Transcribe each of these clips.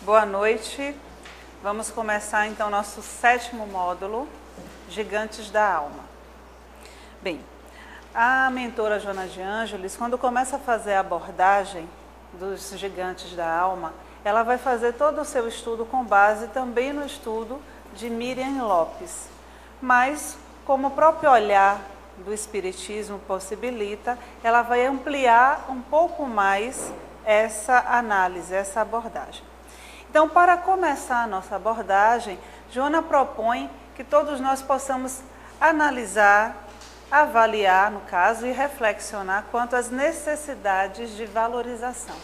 Boa noite. Vamos começar então nosso 7º módulo, Gigantes da Alma. Bem, a mentora Joana de Ângeles, quando começa a fazer a abordagem dos gigantes da alma, ela vai fazer todo o seu estudo com base também no estudo de Miriam Lopes. Mas, como o próprio olhar do Espiritismo possibilita, ela vai ampliar um pouco mais essa análise, essa abordagem. Então, para começar a nossa abordagem, Joana propõe que todos nós possamos analisar, avaliar, no caso, e reflexionar quanto às necessidades de valorização.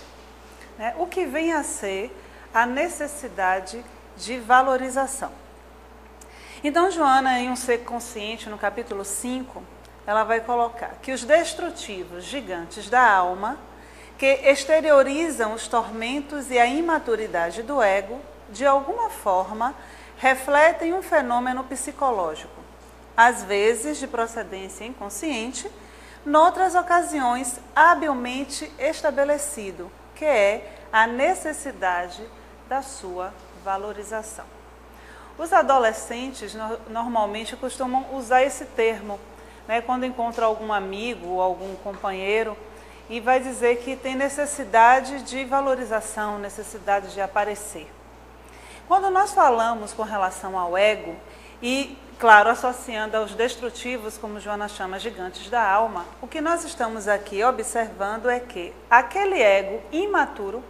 O que vem a ser a necessidade de valorização. Então, Joana, em Um Ser Consciente, no capítulo 5, ela vai colocar que os destrutivos gigantes da alma, que exteriorizam os tormentos e a imaturidade do ego, de alguma forma, refletem um fenômeno psicológico, às vezes de procedência inconsciente, noutras ocasiões habilmente estabelecido, que é a necessidade da sua valorização. Os adolescentes normalmente costumam usar esse termo, quando encontra algum amigo ou algum companheiro, e vai dizer que tem necessidade de valorização, necessidade de aparecer. Quando nós falamos com relação ao ego, e, claro, associando aos destrutivos, como Joana chama, gigantes da alma, o que nós estamos aqui observando é que aquele ego imaturo,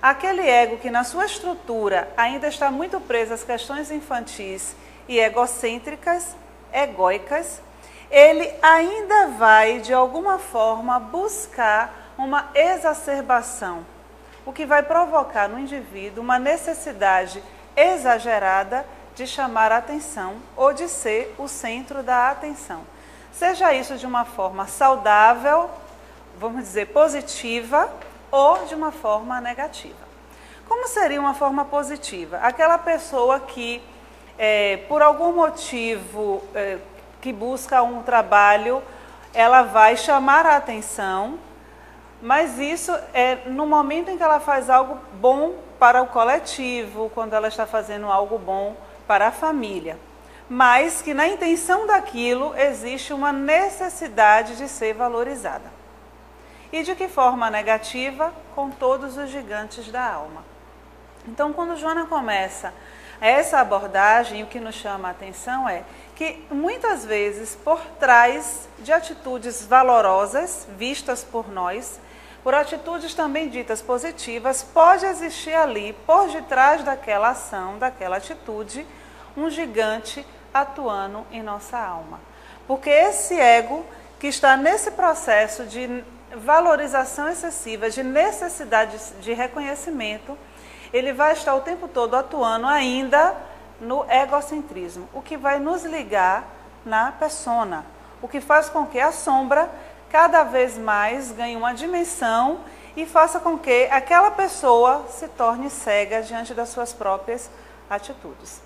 aquele ego que na sua estrutura ainda está muito preso às questões infantis e egocêntricas, egóicas, ele ainda vai, de alguma forma, buscar uma exacerbação, o que vai provocar no indivíduo uma necessidade exagerada de chamar a atenção ou de ser o centro da atenção. Seja isso de uma forma saudável, vamos dizer, positiva, ou de uma forma negativa. Como seria uma forma positiva? Aquela pessoa que, por algum motivo, que busca um trabalho, ela vai chamar a atenção, mas isso é no momento em que ela faz algo bom para o coletivo, quando ela está fazendo algo bom para a família, mas que na intenção daquilo existe uma necessidade de ser valorizada. E de que forma negativa? Com todos os gigantes da alma. Então, quando Joana começa essa abordagem, o que nos chama a atenção é que muitas vezes por trás de atitudes valorosas vistas por nós, por atitudes também ditas positivas, pode existir ali, por detrás daquela ação, daquela atitude, um gigante atuando em nossa alma. Porque esse ego que está nesse processo de valorização excessiva, de necessidade de reconhecimento, ele vai estar o tempo todo atuando ainda no egocentrismo, o que vai nos ligar na persona, o que faz com que a sombra cada vez mais ganhe uma dimensão e faça com que aquela pessoa se torne cega diante das suas próprias atitudes.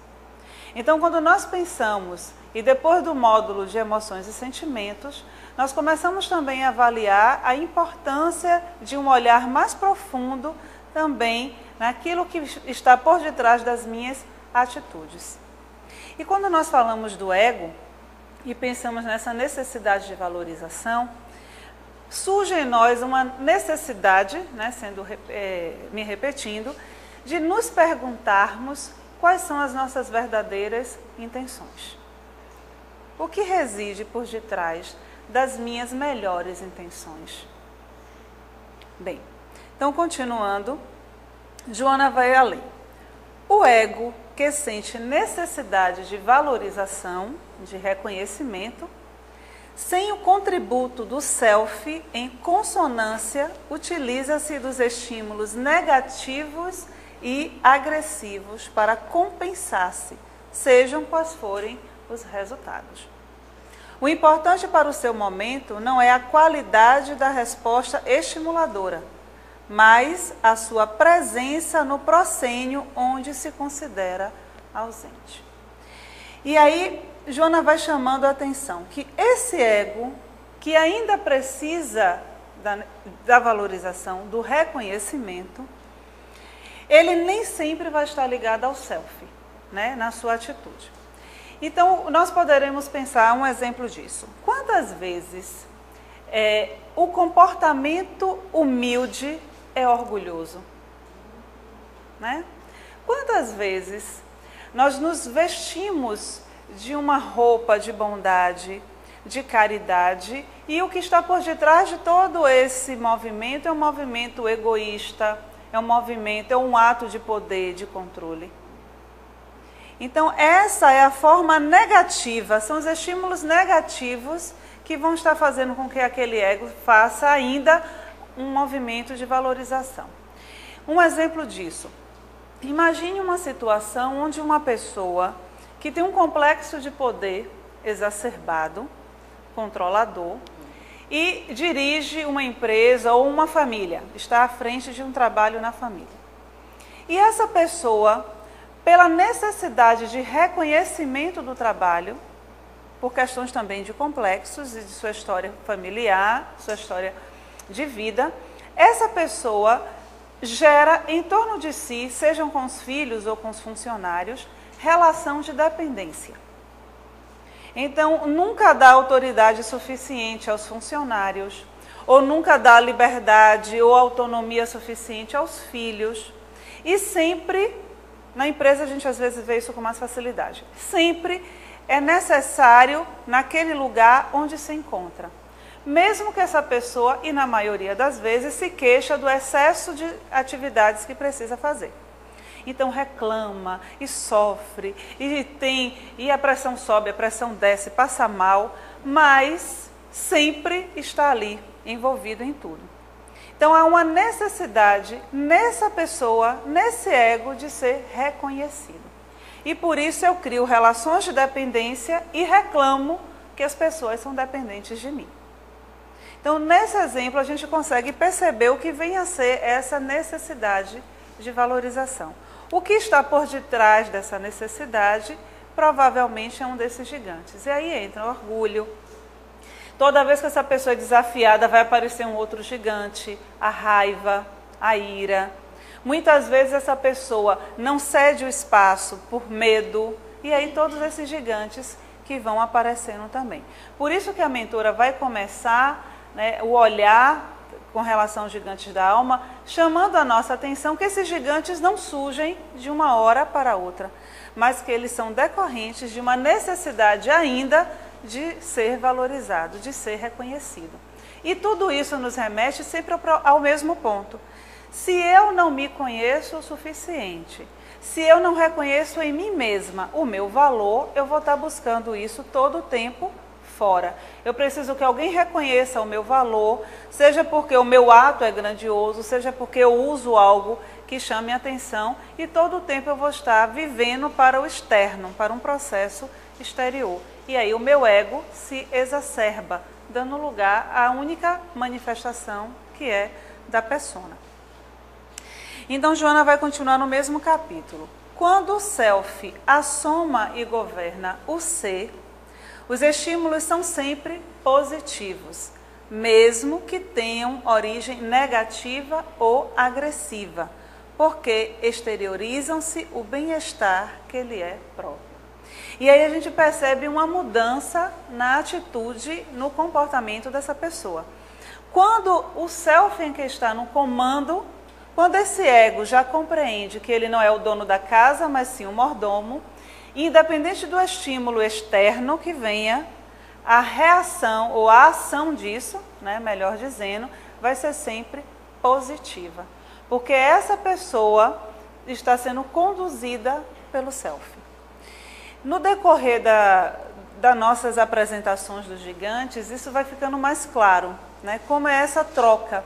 Então, quando nós pensamos, e depois do módulo de emoções e sentimentos, nós começamos também a avaliar a importância de um olhar mais profundo também naquilo que está por detrás das minhas atitudes. E quando nós falamos do ego e pensamos nessa necessidade de valorização, surge em nós uma necessidade, me repetindo, de nos perguntarmos quais são as nossas verdadeiras intenções. O que reside por detrás das minhas melhores intenções? Bem, então continuando, Joana vai além. O ego que sente necessidade de valorização, de reconhecimento, sem o contributo do self em consonância, utiliza-se dos estímulos negativos e agressivos para compensar-se, sejam quais forem os resultados. O importante para o seu momento não é a qualidade da resposta estimuladora, mas a sua presença no proscênio onde se considera ausente. E aí, Joana vai chamando a atenção que esse ego, que ainda precisa da valorização, do reconhecimento, ele nem sempre vai estar ligado ao self, né, na sua atitude. Então, nós poderemos pensar um exemplo disso. Quantas vezes o comportamento humilde é orgulhoso? Né? Quantas vezes nós nos vestimos de uma roupa de bondade, de caridade, e o que está por detrás de todo esse movimento é um movimento egoísta, é um ato de poder, de controle. Então, essa é a forma negativa, são os estímulos negativos que vão estar fazendo com que aquele ego faça ainda um movimento de valorização. Um exemplo disso, imagine uma situação onde uma pessoa que tem um complexo de poder exacerbado, controlador, e dirige uma empresa ou uma família, está à frente de um trabalho na família. E essa pessoa, pela necessidade de reconhecimento do trabalho, por questões também de complexos e de sua história familiar, sua história de vida, essa pessoa gera em torno de si, sejam com os filhos ou com os funcionários, relação de dependência. Então, nunca dá autoridade suficiente aos funcionários, ou nunca dá liberdade ou autonomia suficiente aos filhos. E sempre, na empresa a gente às vezes vê isso com mais facilidade, sempre é necessário naquele lugar onde se encontra. Mesmo que essa pessoa, e na maioria das vezes, se queixa do excesso de atividades que precisa fazer. Então reclama e sofre, e a pressão sobe, a pressão desce, passa mal, mas sempre está ali, envolvido em tudo. Então há uma necessidade nessa pessoa, nesse ego, de ser reconhecido. E por isso eu crio relações de dependência e reclamo que as pessoas são dependentes de mim. Então nesse exemplo a gente consegue perceber o que vem a ser essa necessidade de valorização. O que está por detrás dessa necessidade provavelmente é um desses gigantes. E aí entra o orgulho. Toda vez que essa pessoa é desafiada vai aparecer um outro gigante, a raiva, a ira. Muitas vezes essa pessoa não cede o espaço por medo, e aí todos esses gigantes que vão aparecendo também. Por isso que a mentora vai começar, né, o olhar com relação aos gigantes da alma, chamando a nossa atenção que esses gigantes não surgem de uma hora para outra, mas que eles são decorrentes de uma necessidade ainda de ser valorizado, de ser reconhecido. E tudo isso nos remete sempre ao mesmo ponto. Se eu não me conheço o suficiente, se eu não reconheço em mim mesma o meu valor, eu vou estar buscando isso todo o tempo fora. Eu preciso que alguém reconheça o meu valor, seja porque o meu ato é grandioso, seja porque eu uso algo que chame a atenção, e todo o tempo eu vou estar vivendo para o externo, para um processo exterior. E aí o meu ego se exacerba, dando lugar à única manifestação que é da persona. Então Joana vai continuar no mesmo capítulo. Quando o self assoma e governa o ser, os estímulos são sempre positivos, mesmo que tenham origem negativa ou agressiva, porque exteriorizam-se o bem-estar que lhe é próprio. E aí a gente percebe uma mudança na atitude, no comportamento dessa pessoa. Quando o self em que está no comando, quando esse ego já compreende que ele não é o dono da casa, mas sim o mordomo, independente do estímulo externo que venha, a reação ou a ação disso, né, melhor dizendo, vai ser sempre positiva. Porque essa pessoa está sendo conduzida pelo self. No decorrer das nossas apresentações dos gigantes, isso vai ficando mais claro, né, como é essa troca.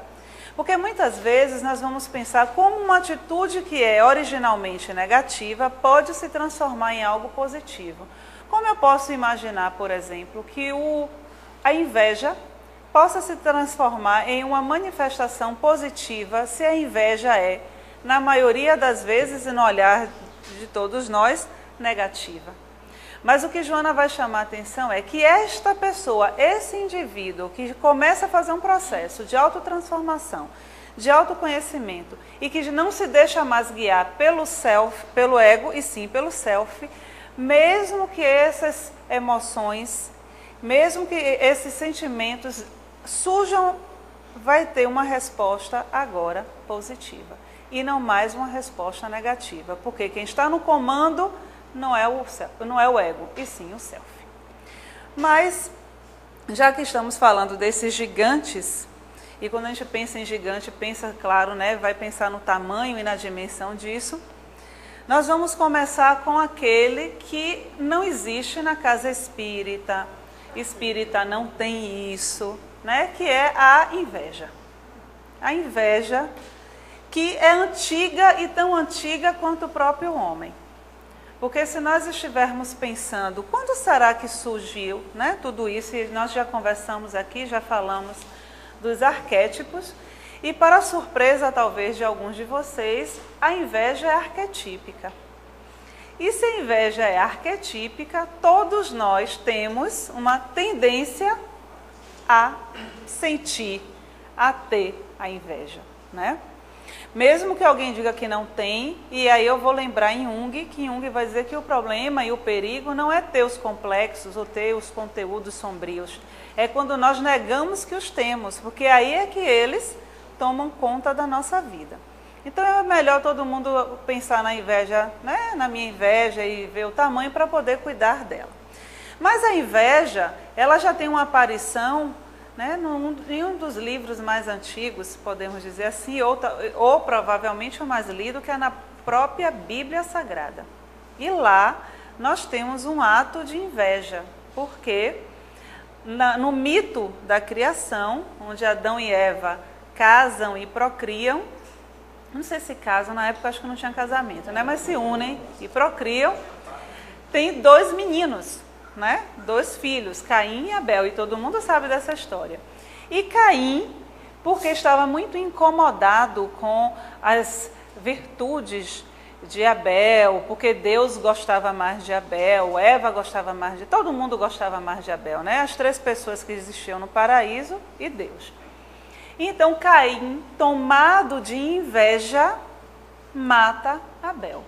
Porque muitas vezes nós vamos pensar como uma atitude que é originalmente negativa pode se transformar em algo positivo. Como eu posso imaginar, por exemplo, que a inveja possa se transformar em uma manifestação positiva se a inveja é, na maioria das vezes e no olhar de todos nós, negativa. Mas o que Joana vai chamar a atenção é que esta pessoa, esse indivíduo que começa a fazer um processo de autotransformação, de autoconhecimento e que não se deixa mais guiar pelo self, pelo ego, e sim pelo self, mesmo que essas emoções, mesmo que esses sentimentos surjam, vai ter uma resposta agora positiva e não mais uma resposta negativa, porque quem está no comando não é o ego, e sim o self. Mas, já que estamos falando desses gigantes, e quando a gente pensa em gigante, pensa, claro, né, vai pensar no tamanho e na dimensão disso, nós vamos começar com aquele que não existe na casa espírita. Espírita não tem isso, né, que é a inveja. A inveja que é antiga e tão antiga quanto o próprio homem. Porque se nós estivermos pensando, quando será que surgiu, né, tudo isso, e nós já conversamos aqui, já falamos dos arquétipos, e para surpresa talvez de alguns de vocês, a inveja é arquetípica. E se a inveja é arquetípica, todos nós temos uma tendência a sentir, a ter a inveja, né? Mesmo que alguém diga que não tem, e aí eu vou lembrar em Jung, que Jung vai dizer que o problema e o perigo não é ter os complexos ou ter os conteúdos sombrios, é quando nós negamos que os temos, porque aí é que eles tomam conta da nossa vida. Então é melhor todo mundo pensar na inveja, né, na minha inveja e ver o tamanho para poder cuidar dela. Mas a inveja, ela já tem uma aparição, né, em um dos livros mais antigos, podemos dizer assim, ou provavelmente o mais lido, que é na própria Bíblia Sagrada. E lá nós temos um ato de inveja, porque no mito da criação, onde Adão e Eva casam e procriam, não sei se casam, na época acho que não tinha casamento, né, mas se unem e procriam, tem 2 meninos, né? 2 filhos, Caim e Abel, e todo mundo sabe dessa história. E Caim, porque estava muito incomodado com as virtudes de Abel, porque Deus gostava mais de Abel, Eva gostava mais de... Todo mundo gostava mais de Abel, né? As 3 pessoas que existiam no paraíso e Deus. Então Caim, tomado de inveja, mata Abel.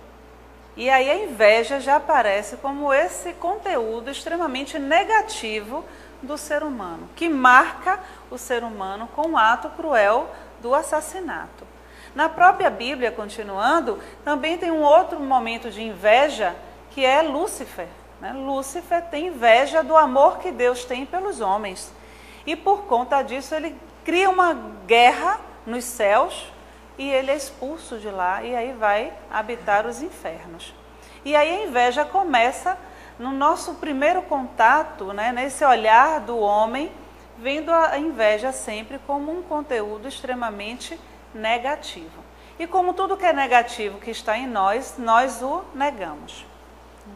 E aí a inveja já aparece como esse conteúdo extremamente negativo do ser humano, que marca o ser humano com o ato cruel do assassinato. Na própria Bíblia, continuando, também tem um outro momento de inveja, que é Lúcifer, né? Lúcifer tem inveja do amor que Deus tem pelos homens. E por conta disso ele cria uma guerra nos céus, e ele é expulso de lá, e aí vai habitar os infernos. E aí a inveja começa no nosso primeiro contato, né, nesse olhar do homem, vendo a inveja sempre como um conteúdo extremamente negativo. E como tudo que é negativo que está em nós, nós o negamos.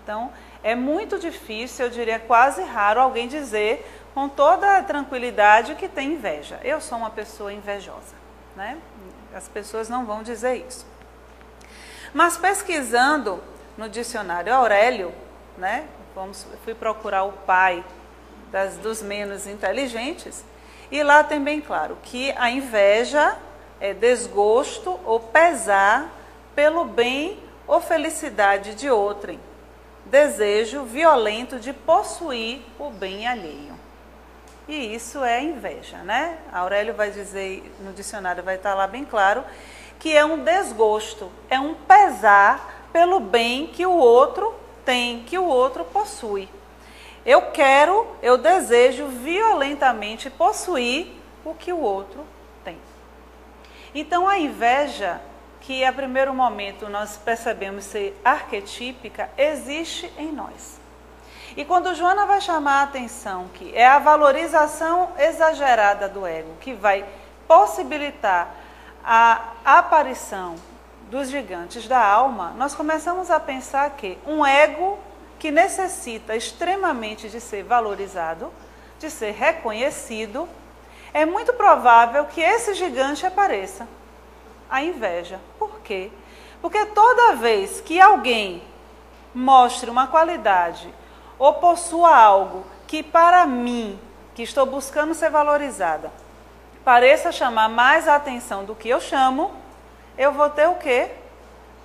Então, é muito difícil, eu diria quase raro, alguém dizer com toda a tranquilidade que tem inveja. Eu sou uma pessoa invejosa, né? As pessoas não vão dizer isso. Mas pesquisando no dicionário Aurélio, né, fui procurar o pai dos menos inteligentes, e lá tem bem claro que a inveja é desgosto ou pesar pelo bem ou felicidade de outrem, desejo violento de possuir o bem alheio. E isso é inveja, né? Aurélio vai dizer, no dicionário vai estar lá bem claro, que é um desgosto, é um pesar pelo bem que o outro tem, que o outro possui. Eu desejo violentamente possuir o que o outro tem. Então a inveja, que a primeiro momento nós percebemos ser arquetípica, existe em nós. E quando Joana vai chamar a atenção que é a valorização exagerada do ego, que vai possibilitar a aparição dos gigantes da alma, nós começamos a pensar que um ego que necessita extremamente de ser valorizado, de ser reconhecido, é muito provável que esse gigante apareça. A inveja. Por quê? Porque toda vez que alguém mostre uma qualidade ou possua algo que para mim, que estou buscando ser valorizada, pareça chamar mais a atenção do que eu chamo, eu vou ter o quê?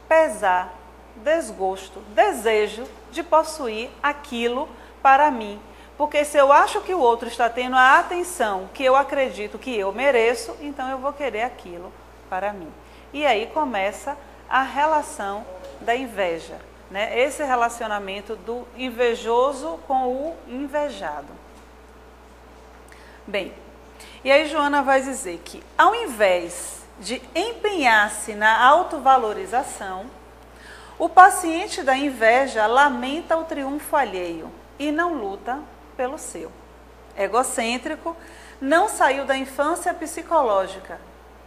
Pesar, desgosto, desejo de possuir aquilo para mim. Porque se eu acho que o outro está tendo a atenção que eu acredito que eu mereço, então eu vou querer aquilo para mim. E aí começa a relação da inveja, né? Esse relacionamento do invejoso com o invejado. Bem, e aí Joana vai dizer que ao invés de empenhar-se na autovalorização, o paciente da inveja lamenta o triunfo alheio e não luta pelo seu. Egocêntrico, não saiu da infância psicológica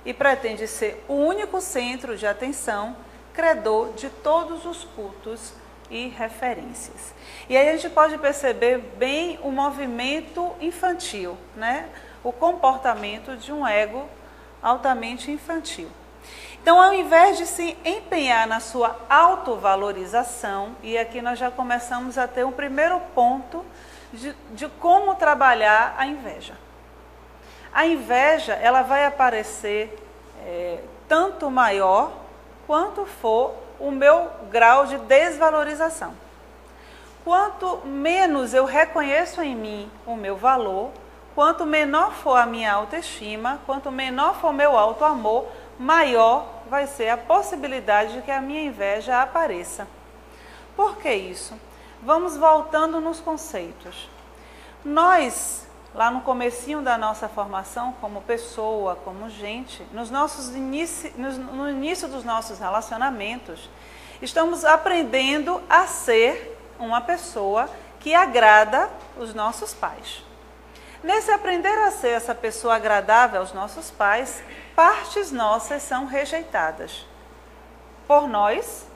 e pretende ser o único centro de atenção, credor de todos os cultos e referências. E aí a gente pode perceber bem o movimento infantil, né? O comportamento de um ego altamente infantil. Então, ao invés de se empenhar na sua autovalorização, e aqui nós já começamos a ter um primeiro ponto de como trabalhar a inveja. A inveja, ela vai aparecer tanto maior quanto for o meu grau de desvalorização. Quanto menos eu reconheço em mim o meu valor, quanto menor for a minha autoestima, quanto menor for o meu autoamor, maior vai ser a possibilidade de que a minha inveja apareça. Por que isso? Vamos voltando nos conceitos. Nós, lá no comecinho da nossa formação, como pessoa, como gente, no início dos nossos relacionamentos, estamos aprendendo a ser uma pessoa que agrada os nossos pais. Nesse aprender a ser essa pessoa agradável aos nossos pais, partes nossas são rejeitadas por nós,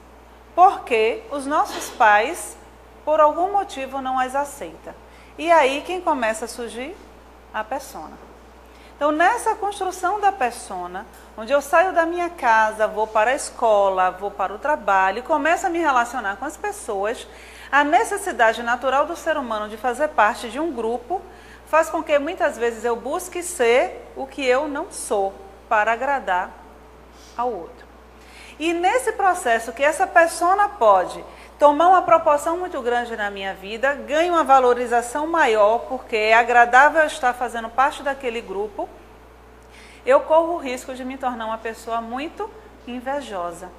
porque os nossos pais, por algum motivo, não as aceitam. E aí quem começa a surgir? A persona. Então, nessa construção da persona, onde eu saio da minha casa, vou para a escola, vou para o trabalho e começo a me relacionar com as pessoas, a necessidade natural do ser humano de fazer parte de um grupo faz com que muitas vezes eu busque ser o que eu não sou para agradar ao outro. E nesse processo que essa persona pode tomar uma proporção muito grande na minha vida, ganha uma valorização maior porque é agradável estar fazendo parte daquele grupo, eu corro o risco de me tornar uma pessoa muito invejosa.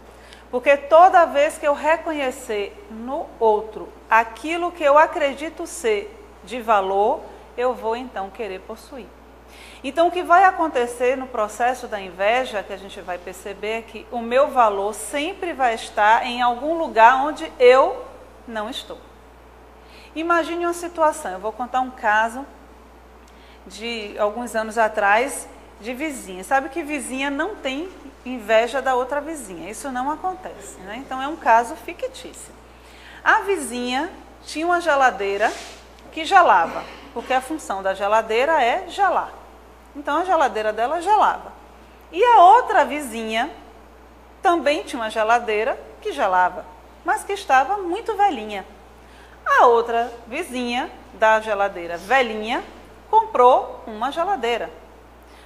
Porque toda vez que eu reconhecer no outro aquilo que eu acredito ser de valor, eu vou então querer possuir. Então o que vai acontecer no processo da inveja, que a gente vai perceber, é que o meu valor sempre vai estar em algum lugar onde eu não estou. Imagine uma situação, eu vou contar um caso de alguns anos atrás de vizinha. Sabe que vizinha não tem inveja da outra vizinha, isso não acontece, né? Então é um caso fictício. A vizinha tinha uma geladeira que gelava, porque a função da geladeira é gelar. Então a geladeira dela gelava. E a outra vizinha também tinha uma geladeira que gelava, mas que estava muito velhinha. A outra vizinha da geladeira velhinha comprou uma geladeira,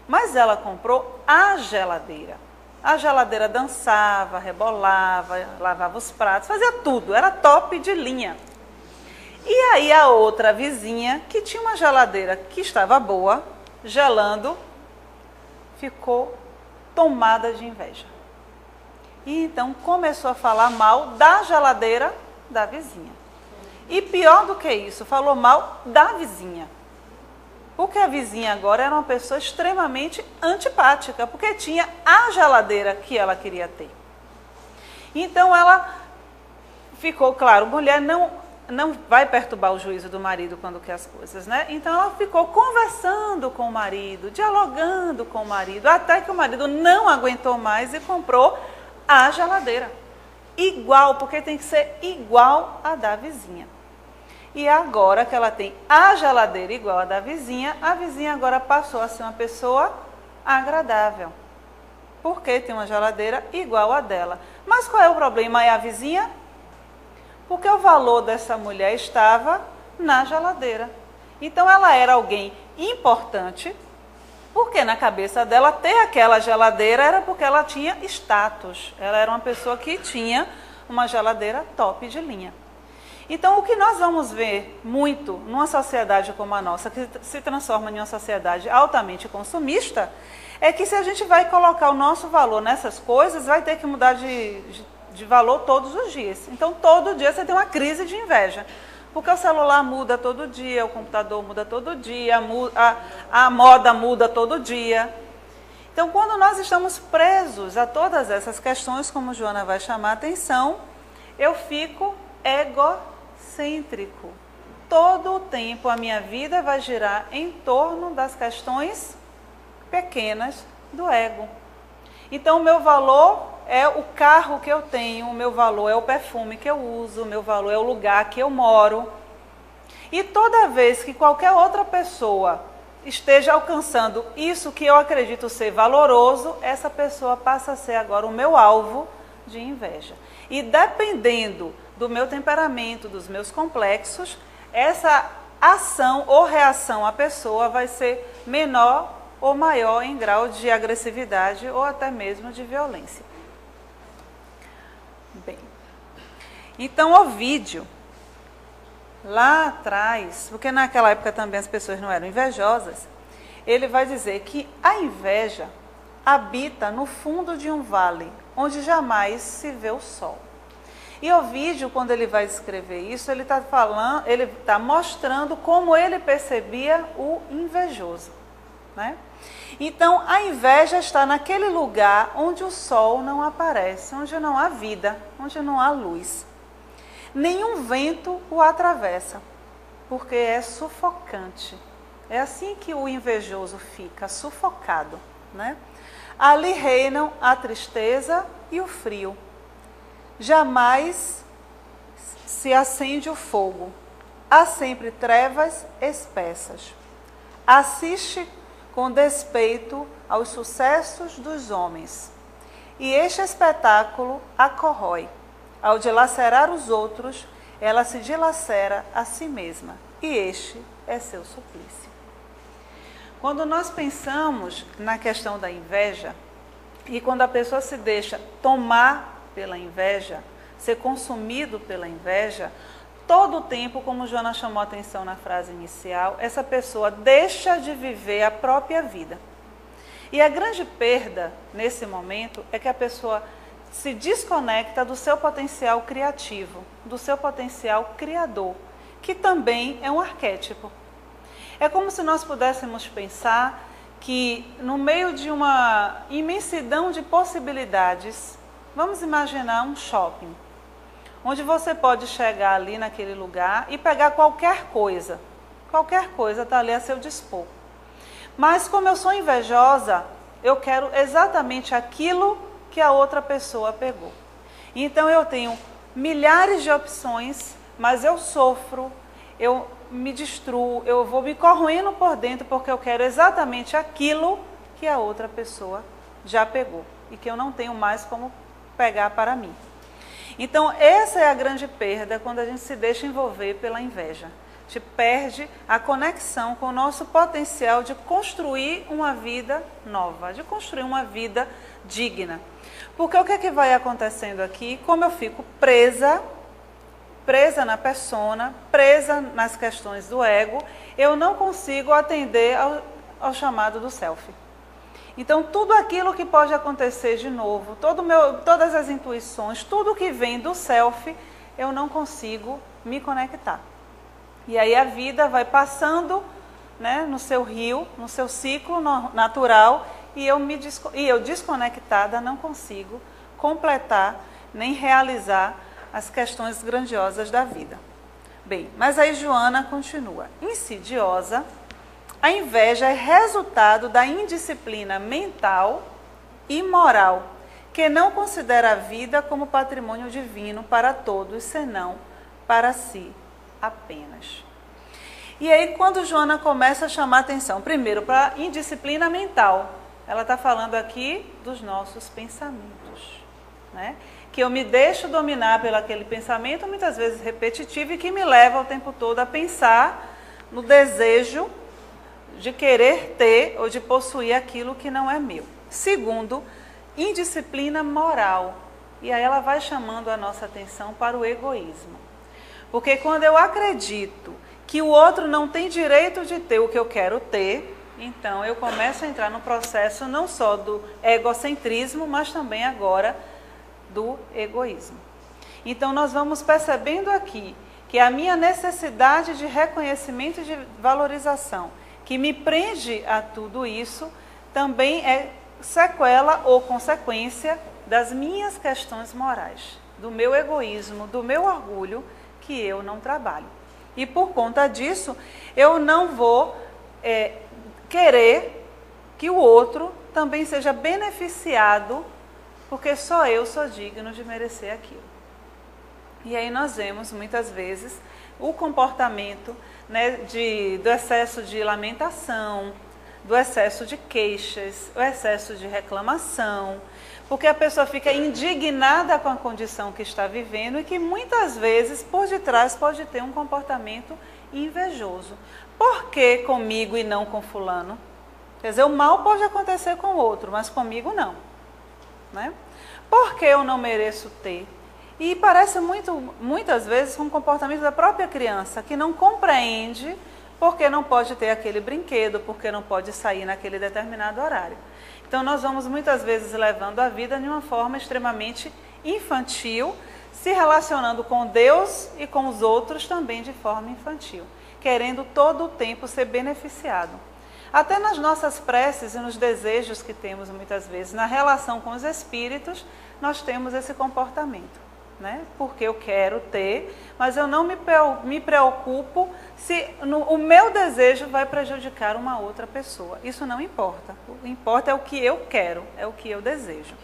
mas ela comprou a geladeira. A geladeira dançava, rebolava, lavava os pratos, fazia tudo, era top de linha. E aí a outra vizinha, que tinha uma geladeira que estava boa, gelando, ficou tomada de inveja. E então começou a falar mal da geladeira da vizinha. E pior do que isso, falou mal da vizinha. Porque a vizinha agora era uma pessoa extremamente antipática, porque tinha a geladeira que ela queria ter. Então ela ficou, claro, mulher não vai perturbar o juízo do marido quando quer as coisas, né? Então ela ficou conversando com o marido, dialogando com o marido, até que o marido não aguentou mais e comprou a geladeira. Igual, porque tem que ser igual a da vizinha. E agora que ela tem a geladeira igual a da vizinha, a vizinha agora passou a ser uma pessoa agradável. Porque tem uma geladeira igual a dela. Mas qual é o problema? É a vizinha? Porque o valor dessa mulher estava na geladeira. Então ela era alguém importante, Porque na cabeça dela ter aquela geladeira era porque ela tinha status. Ela era uma pessoa que tinha uma geladeira top de linha. Então, o que nós vamos ver muito numa sociedade como a nossa, que se transforma em uma sociedade altamente consumista, é que se a gente vai colocar o nosso valor nessas coisas, vai ter que mudar de valor todos os dias. Então, todo dia você tem uma crise de inveja. Porque o celular muda todo dia, o computador muda todo dia, a moda muda todo dia. Então, quando nós estamos presos a todas essas questões, como Joana vai chamar a atenção, eu fico egocêntrico. Todo o tempo a minha vida vai girar em torno das questões pequenas do ego. Então, o meu valor é o carro que eu tenho, o meu valor é o perfume que eu uso, o meu valor é o lugar que eu moro. E toda vez que qualquer outra pessoa esteja alcançando isso que eu acredito ser valoroso, essa pessoa passa a ser agora o meu alvo de inveja. E dependendo do meu temperamento, dos meus complexos, essa ação ou reação à pessoa vai ser menor ou maior em grau de agressividade ou até mesmo de violência. Bem, então Ovídio, lá atrás, porque naquela época também as pessoas não eram invejosas, ele vai dizer que a inveja habita no fundo de um vale, onde jamais se vê o sol. E Ovídio, quando ele vai escrever isso, ele está mostrando como ele percebia o invejoso, né? Então, a inveja está naquele lugar onde o sol não aparece, onde não há vida, onde não há luz. Nenhum vento o atravessa, porque é sufocante. É assim que o invejoso fica, sufocado, né? Ali reinam a tristeza e o frio. Jamais se acende o fogo. Há sempre trevas espessas. Assiste com despeito aos sucessos dos homens. E este espetáculo a corrói. Ao dilacerar os outros, ela se dilacera a si mesma. E este é seu suplício. Quando nós pensamos na questão da inveja, e quando a pessoa se deixa tomar pela inveja, ser consumido pela inveja, todo o tempo, como Joana chamou a atenção na frase inicial, essa pessoa deixa de viver a própria vida. E a grande perda nesse momento é que a pessoa se desconecta do seu potencial criativo, do seu potencial criador, que também é um arquétipo. É como se nós pudéssemos pensar que no meio de uma imensidão de possibilidades, vamos imaginar um shopping, onde você pode chegar ali naquele lugar e pegar qualquer coisa está ali a seu dispor. Mas como eu sou invejosa, eu quero exatamente aquilo que a outra pessoa pegou. Então eu tenho milhares de opções, mas eu sofro, eu me destruo, eu vou me corroendo por dentro porque eu quero exatamente aquilo que a outra pessoa já pegou e que eu não tenho mais como pegar para mim. Então essa é a grande perda quando a gente se deixa envolver pela inveja. A gente perde a conexão com o nosso potencial de construir uma vida nova, de construir uma vida digna. Porque o que é que vai acontecendo aqui? Como eu fico presa na persona, presa nas questões do ego, eu não consigo atender ao chamado do self. Então, tudo aquilo que pode acontecer de novo, todas as intuições, tudo que vem do self, eu não consigo me conectar. E aí a vida vai passando, né, no seu rio, no seu ciclo natural, e eu desconectada não consigo completar nem realizar as questões grandiosas da vida. Bem, mas aí Joana continua. Insidiosa, a inveja é resultado da indisciplina mental e moral, que não considera a vida como patrimônio divino para todos, senão para si apenas. E aí quando Joana começa a chamar atenção, primeiro para a indisciplina mental, ela está falando aqui dos nossos pensamentos, né? Que eu me deixo dominar pelo aquele pensamento, muitas vezes repetitivo, e que me leva o tempo todo a pensar no desejo de querer ter ou de possuir aquilo que não é meu. Segundo, indisciplina moral. E aí ela vai chamando a nossa atenção para o egoísmo. Porque quando eu acredito que o outro não tem direito de ter o que eu quero ter, então eu começo a entrar no processo não só do egocentrismo, mas também agora do egoísmo. Então nós vamos percebendo aqui que a minha necessidade de reconhecimento e de valorização, que me prende a tudo isso, também é sequela ou consequência das minhas questões morais, do meu egoísmo, do meu orgulho, que eu não trabalho. E por conta disso, eu não vou querer que o outro também seja beneficiado, porque só eu sou digno de merecer aquilo. E aí nós vemos muitas vezes o comportamento, né, do excesso de lamentação, do excesso de queixas, o excesso de reclamação, porque a pessoa fica indignada com a condição que está vivendo e que muitas vezes por detrás pode ter um comportamento invejoso. Por que comigo e não com fulano? Quer dizer, o mal pode acontecer com o outro, mas comigo não, né? Por que eu não mereço ter? E parece muitas vezes um comportamento da própria criança, que não compreende porque não pode ter aquele brinquedo, porque não pode sair naquele determinado horário. Então nós vamos muitas vezes levando a vida de uma forma extremamente infantil, se relacionando com Deus e com os outros também de forma infantil, querendo todo o tempo ser beneficiado. Até nas nossas preces e nos desejos que temos muitas vezes, na relação com os espíritos, nós temos esse comportamento, né? Porque eu quero ter, mas eu não me preocupo se o meu desejo vai prejudicar uma outra pessoa. Isso não importa. O que importa é o que eu quero, é o que eu desejo.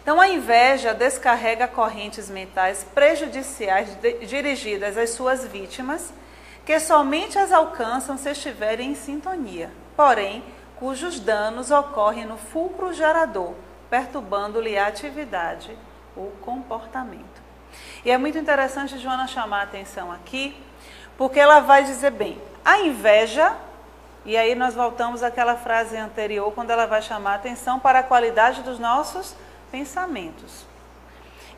Então a inveja descarrega correntes mentais prejudiciais dirigidas às suas vítimas, que somente as alcançam se estiverem em sintonia, porém, cujos danos ocorrem no fulcro gerador, perturbando-lhe a atividade, o comportamento. E é muito interessante Joana chamar a atenção aqui, porque ela vai dizer bem, a inveja, e aí nós voltamos àquela frase anterior, quando ela vai chamar a atenção para a qualidade dos nossos pensamentos.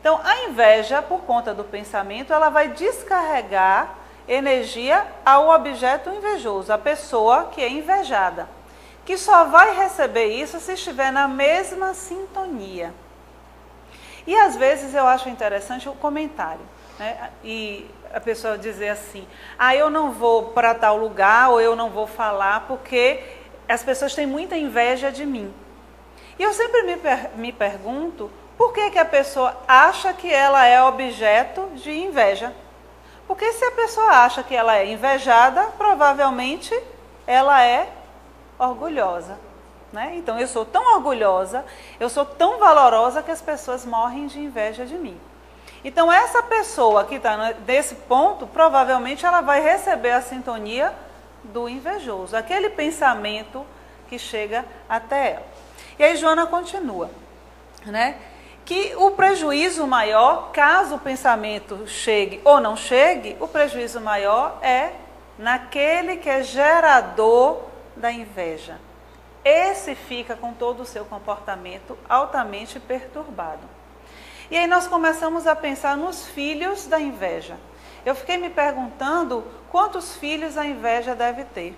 Então, a inveja, por conta do pensamento, ela vai descarregar energia ao objeto invejoso, a pessoa que é invejada, que só vai receber isso se estiver na mesma sintonia. E às vezes eu acho interessante o comentário, né? E a pessoa dizer assim, eu não vou para tal lugar, ou eu não vou falar porque as pessoas têm muita inveja de mim. E eu sempre me pergunto, por que a pessoa acha que ela é objeto de inveja? Porque se a pessoa acha que ela é invejada, provavelmente ela é orgulhosa, né? Então eu sou tão orgulhosa, eu sou tão valorosa que as pessoas morrem de inveja de mim. Então essa pessoa que está nesse ponto, provavelmente ela vai receber a sintonia do invejoso, aquele pensamento que chega até ela. E aí Joana continua, né? Que o prejuízo maior, caso o pensamento chegue ou não chegue, o prejuízo maior é naquele que é gerador da inveja. Esse fica com todo o seu comportamento altamente perturbado. E aí nós começamos a pensar nos filhos da inveja. Eu fiquei me perguntando quantos filhos a inveja deve ter.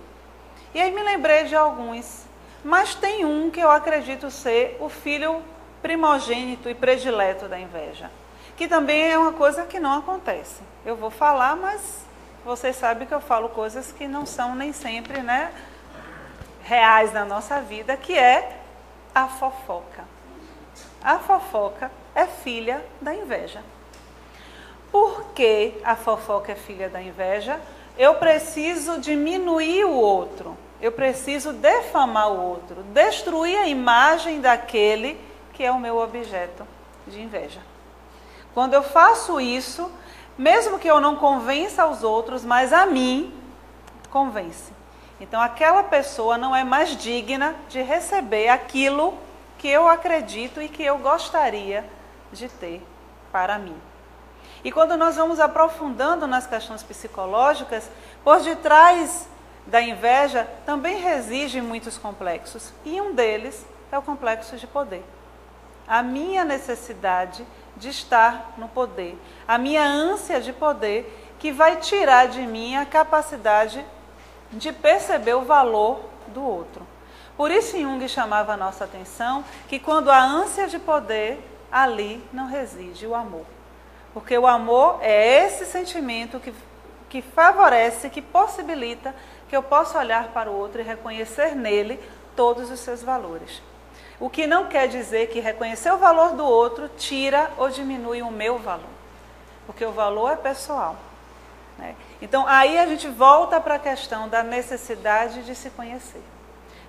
E aí me lembrei de alguns, mas tem um que eu acredito ser o filho primogênito e predileto da inveja, que também é uma coisa que não acontece. Eu vou falar, mas vocês sabem que eu falo coisas que não são nem sempre, né, reais na nossa vida, que é a fofoca. A fofoca é filha da inveja. Por que a fofoca é filha da inveja? Eu preciso diminuir o outro, eu preciso defamar o outro, destruir a imagem daquele que é o meu objeto de inveja. Quando eu faço isso, mesmo que eu não convença os outros, mas a mim convence. Então aquela pessoa não é mais digna de receber aquilo que eu acredito e que eu gostaria de ter para mim. E quando nós vamos aprofundando nas questões psicológicas, por detrás da inveja também reside em muitos complexos. E um deles é o complexo de poder. A minha necessidade de estar no poder, a minha ânsia de poder, que vai tirar de mim a capacidade de perceber o valor do outro. Por isso Jung chamava a nossa atenção que quando há ânsia de poder, ali não reside o amor. Porque o amor é esse sentimento que favorece, que possibilita que eu possa olhar para o outro e reconhecer nele todos os seus valores. O que não quer dizer que reconhecer o valor do outro tira ou diminui o meu valor. Porque o valor é pessoal. Né? Então, aí a gente volta para a questão da necessidade de se conhecer.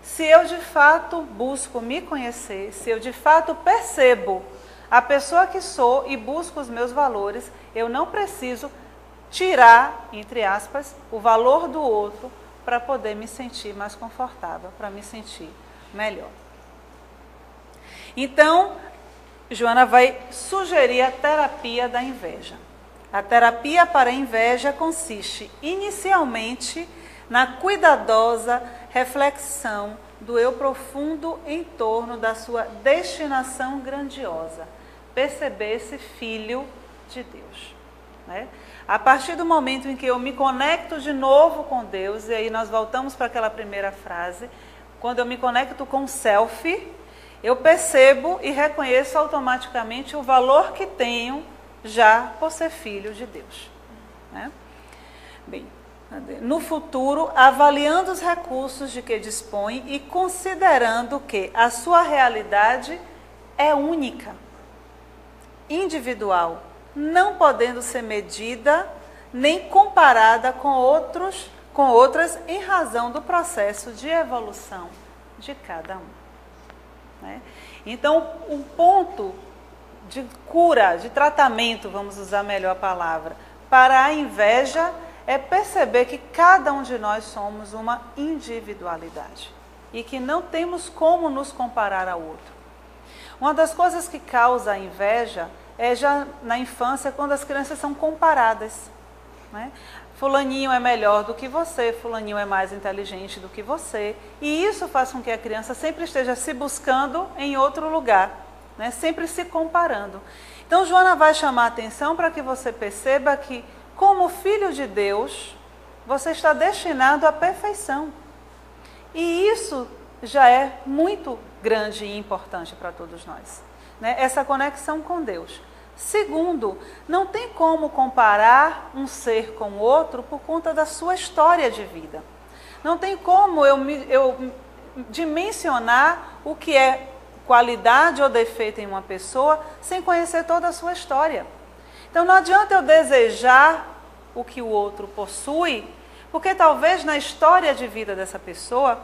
Se eu de fato busco me conhecer, se eu de fato percebo a pessoa que sou e busco os meus valores, eu não preciso tirar, entre aspas, o valor do outro para poder me sentir mais confortável, para me sentir melhor. Então, Joana vai sugerir a terapia da inveja. A terapia para a inveja consiste, inicialmente, na cuidadosa reflexão do eu profundo em torno da sua destinação grandiosa. Perceber-se filho de Deus. Né? A partir do momento em que eu me conecto de novo com Deus, e aí nós voltamos para aquela primeira frase, quando eu me conecto com o self, eu percebo e reconheço automaticamente o valor que tenho já por ser filho de Deus. Né? Bem, no futuro, avaliando os recursos de que dispõe e considerando que a sua realidade é única, individual, não podendo ser medida nem comparada com outras em razão do processo de evolução de cada um. Né? Então, um ponto de cura, de tratamento, vamos usar melhor a palavra, para a inveja é perceber que cada um de nós somos uma individualidade e que não temos como nos comparar ao outro. Uma das coisas que causa a inveja é já na infância, quando as crianças são comparadas. Né? Fulaninho é melhor do que você, fulaninho é mais inteligente do que você. E isso faz com que a criança sempre esteja se buscando em outro lugar, né? Sempre se comparando. Então, Joana vai chamar a atenção para que você perceba que, como filho de Deus, você está destinado à perfeição. E isso já é muito grande e importante para todos nós, né? Essa conexão com Deus. Segundo, não tem como comparar um ser com o outro por conta da sua história de vida. Não tem como eu dimensionar o que é qualidade ou defeito em uma pessoa sem conhecer toda a sua história. Então não adianta eu desejar o que o outro possui, porque talvez na história de vida dessa pessoa,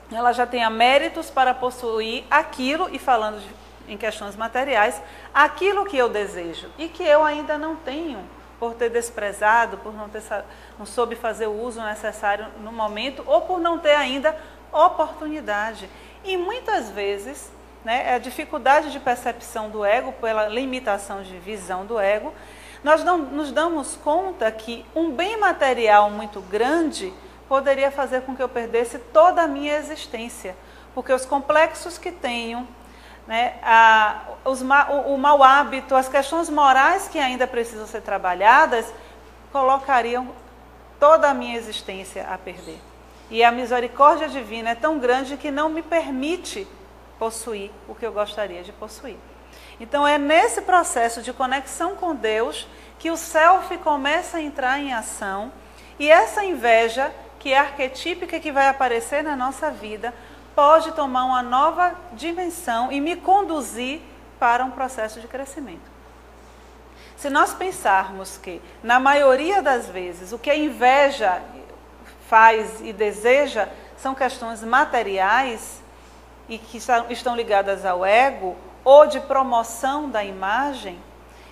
ela já tenha méritos para possuir aquilo, e falando em questões materiais, aquilo que eu desejo e que eu ainda não tenho, por ter desprezado, por não soube fazer o uso necessário no momento, ou por não ter ainda oportunidade. E muitas vezes, né, a dificuldade de percepção do ego, pela limitação de visão do ego, nós não nos damos conta que um bem material muito grande poderia fazer com que eu perdesse toda a minha existência, porque os complexos que tenho, né, o mau hábito, as questões morais que ainda precisam ser trabalhadas, colocariam toda a minha existência a perder. E a misericórdia divina é tão grande que não me permite possuir o que eu gostaria de possuir. Então é nesse processo de conexão com Deus que o self começa a entrar em ação, e essa inveja, que é arquetípica e que vai aparecer na nossa vida, pode tomar uma nova dimensão e me conduzir para um processo de crescimento. Se nós pensarmos que, na maioria das vezes, o que a inveja faz e deseja são questões materiais e que estão ligadas ao ego ou de promoção da imagem,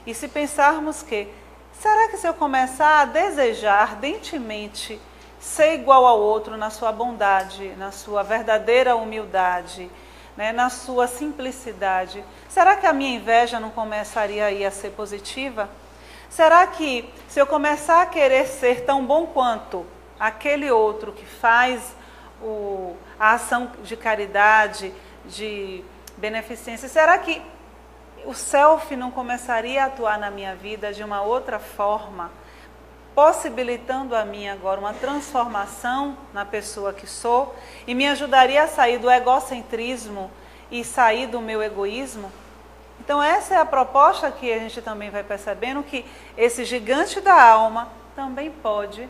e se pensarmos que, será que se eu começar a desejar ardentemente ser igual ao outro na sua bondade, na sua verdadeira humildade, né, na sua simplicidade, será que a minha inveja não começaria aí a ser positiva? Será que se eu começar a querer ser tão bom quanto, aquele outro que faz a ação de caridade, de beneficência, será que o self não começaria a atuar na minha vida de uma outra forma, possibilitando a mim agora uma transformação na pessoa que sou e me ajudaria a sair do egocentrismo e sair do meu egoísmo? Então essa é a proposta que a gente também vai percebendo, que esse gigante da alma também pode,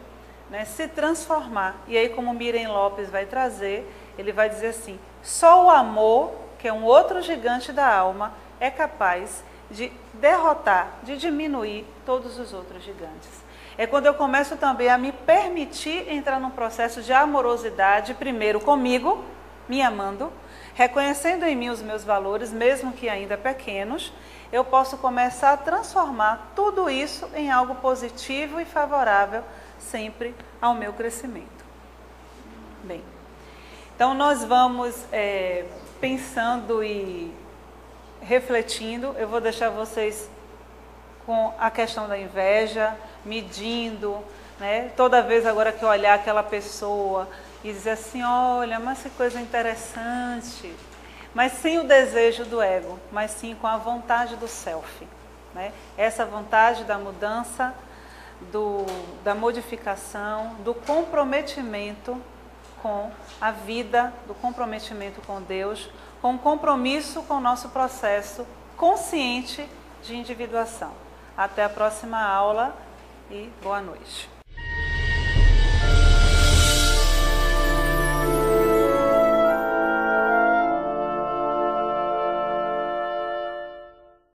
né, se transformar. E aí, como Miriam Lopes vai trazer, ele vai dizer assim: só o amor, que é um outro gigante da alma, é capaz de derrotar, de diminuir todos os outros gigantes. É quando eu começo também a me permitir entrar num processo de amorosidade, primeiro comigo, me amando, reconhecendo em mim os meus valores, mesmo que ainda pequenos, eu posso começar a transformar tudo isso em algo positivo e favorável sempre ao meu crescimento. Bem, então nós vamos pensando e refletindo. Eu vou deixar vocês com a questão da inveja, medindo, né? Toda vez agora que eu olhar aquela pessoa e dizer assim, olha, mas que coisa interessante, mas sem o desejo do ego, mas sim com a vontade do self, né? Essa vontade da mudança, da modificação, do comprometimento com a vida, do comprometimento com Deus, com o compromisso com o nosso processo consciente de individuação. Até a próxima aula e boa noite.